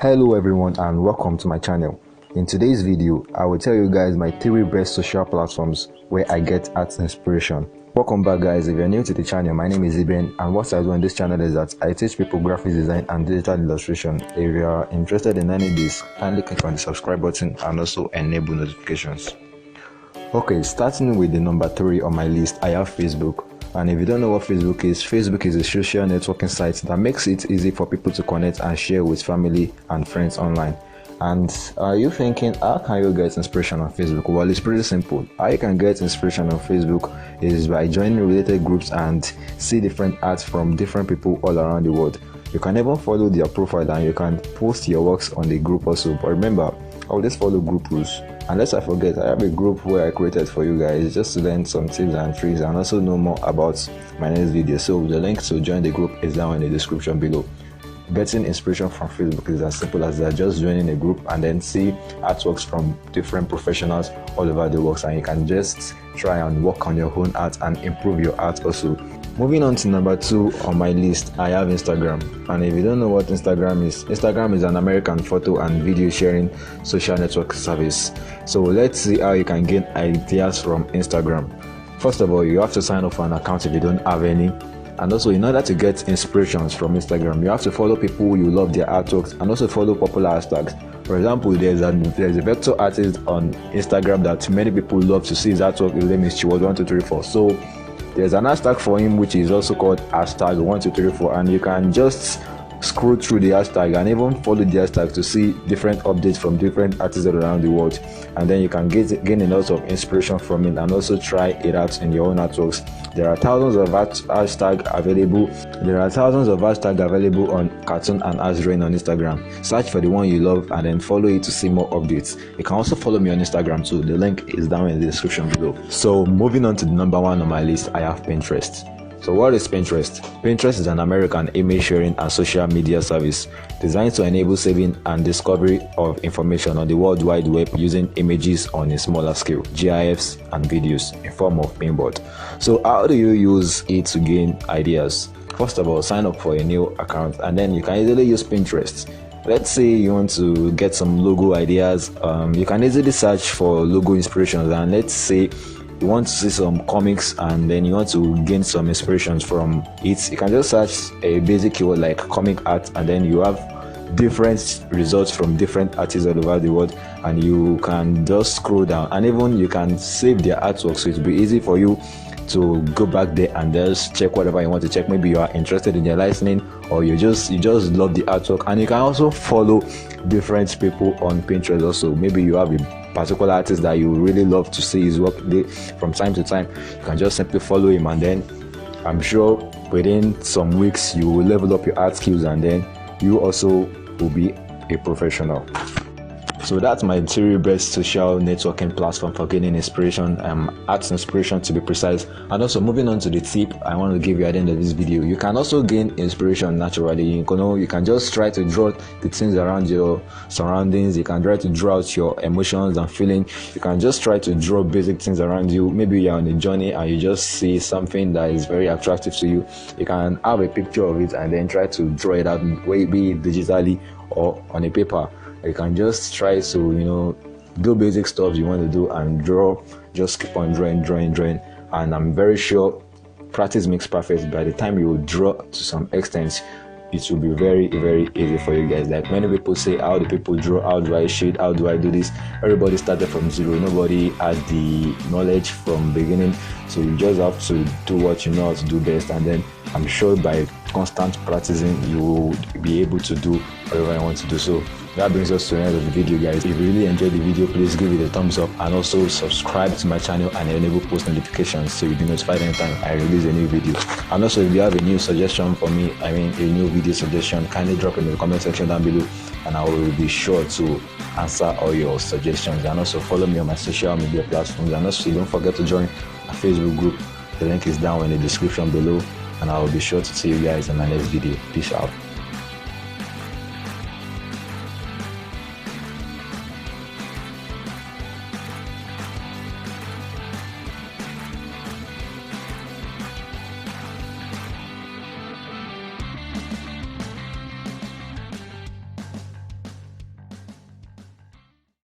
Hello everyone and welcome to my channel. In today's video, I will tell you guys my 3 best social platforms where I get art inspiration. Welcome back guys. If you're new to the channel, my name is Eben, and what I do on this channel is that I teach people graphic design and digital illustration. If you are interested in any of this, kindly click on the subscribe button and also enable notifications. Okay, starting with the number 3 on my list, I have Facebook. And if you don't know what Facebook is a social networking site that makes it easy for people to connect and share with family and friends online. And are you thinking, how can you get inspiration on Facebook? Well, it's pretty simple. How you can get inspiration on Facebook is by joining related groups and see different arts from different people all around the world. You can even follow their profile and you can post your works on the group also. But remember, always follow group rules. Unless I forget, I have a group where I created for you guys just to learn some tips and tricks and also know more about my next video. So the link to join the group is down in the description below. Getting inspiration from Facebook is as simple as that. Just joining a group and then see artworks from different professionals all over the world, and you can just try and work on your own art and improve your art also. Moving on to number 2 on my list, I have Instagram. And if you don't know what Instagram is an American photo and video sharing social network service. So let's see how you can gain ideas from Instagram. First of all, you have to sign up for an account if you don't have any. And also, in order to get inspirations from Instagram, you have to follow people you love their artworks and also follow popular hashtags. For example, there's a vector artist on Instagram that many people love to see his artwork. His name is Chiwod1234. So there's an hashtag for him which is also called #1234, and you can just scroll through the hashtag and even follow the hashtag to see different updates from different artists around the world, and then you can gain a lot of inspiration from it and also try it out in your own artworks. There are thousands of hashtags available on cartoon and art drawing on Instagram. Search for the one you love and then follow it to see more updates. You can also follow me on Instagram too. The link is down in the description below. So moving on to the number 1 on my list, I have Pinterest. So what is Pinterest? Pinterest is an American image sharing and social media service designed to enable saving and discovery of information on the World Wide Web using images on a smaller scale, GIFs and videos in form of pinboard. So how do you use it to gain ideas? First of all, sign up for a new account and then you can easily use Pinterest. Let's say you want to get some logo ideas. You can easily search for logo inspirations, and let's say you want to see some comics and then you want to gain some inspirations from it. You can just search a basic keyword like comic art, and then you have different results from different artists all over the world, and you can just scroll down and even you can save their artwork, so it'll be easy for you to go back there and just check whatever you want to check. Maybe you are interested in their licensing, or you just love the artwork. And you can also follow different people on Pinterest also. Maybe you have a particular artist that you really love to see his work from time to time. You can just simply follow him, and then I'm sure within some weeks you will level up your art skills, and then you also will be a professional. So that's my 3 best social networking platform for gaining inspiration, art inspiration to be precise. And also, moving on to the tip I want to give you at the end of this video, you can also gain inspiration naturally. You can just try to draw the things around your surroundings. You can try to draw out your emotions and feelings. You can just try to draw basic things around you. Maybe you're on a journey and you just see something that is very attractive to you. You can have a picture of it and then try to draw it out, maybe digitally or on a paper. You can just try to do basic stuff you want to do and draw. Just keep on drawing, and I'm very sure practice makes perfect. By the time you draw to some extent, it will be very, very easy for you guys. Like many people say, how do people draw? How do I shade? How do I do this? Everybody started from zero. Nobody has the knowledge from beginning, so you just have to do what you know how to do best, and then I'm sure by constant practicing you will be able to do whatever you want to do. So that brings us to the end of the video, guys. If you really enjoyed the video, please give it a thumbs up and also subscribe to my channel and enable post notifications so you'll be notified anytime I release a new video. And also, if you have a new suggestion for me, a new video suggestion, kindly drop in the comment section down below and I will be sure to answer all your suggestions. And also follow me on my social media platforms, and also don't forget to join a Facebook group. The link is down in the description below, and I will be sure to see you guys in my next video. Peace out.